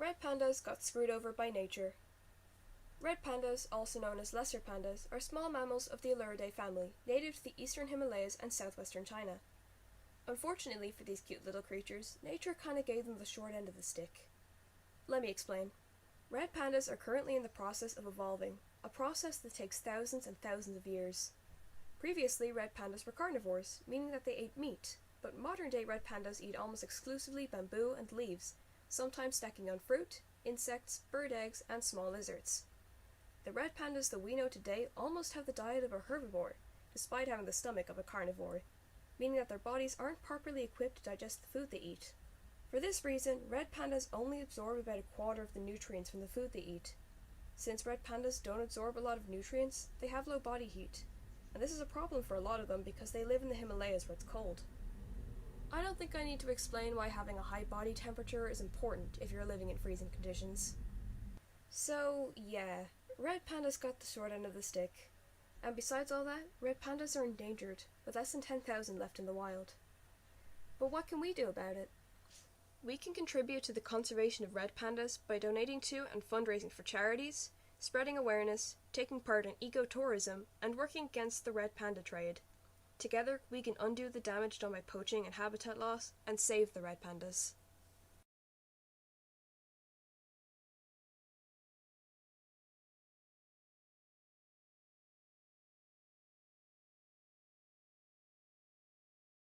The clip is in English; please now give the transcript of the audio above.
Red pandas got screwed over by nature. Red pandas, also known as lesser pandas, are small mammals of the Aluridae family, native to the eastern Himalayas and southwestern China. Unfortunately for these cute little creatures, nature kinda gave them the short end of the stick. Let me explain. Red pandas are currently in the process of evolving, a process that takes thousands and thousands of years. Previously, red pandas were carnivores, meaning that they ate meat, but modern-day red pandas eat almost exclusively bamboo and leaves, sometimes snacking on fruit, insects, bird eggs, and small lizards. The red pandas that we know today almost have the diet of a herbivore, despite having the stomach of a carnivore, meaning that their bodies aren't properly equipped to digest the food they eat. For this reason, red pandas only absorb about a quarter of the nutrients from the food they eat. Since red pandas don't absorb a lot of nutrients, they have low body heat, and this is a problem for a lot of them because they live in the Himalayas where it's cold. I don't think I need to explain why having a high body temperature is important if you're living in freezing conditions. So, yeah, red pandas got the short end of the stick. And besides all that, red pandas are endangered, with less than 10,000 left in the wild. But what can we do about it? We can contribute to the conservation of red pandas by donating to and fundraising for charities, spreading awareness, taking part in ecotourism, and working against the red panda trade. Together, we can undo the damage done by poaching and habitat loss, and save the red pandas.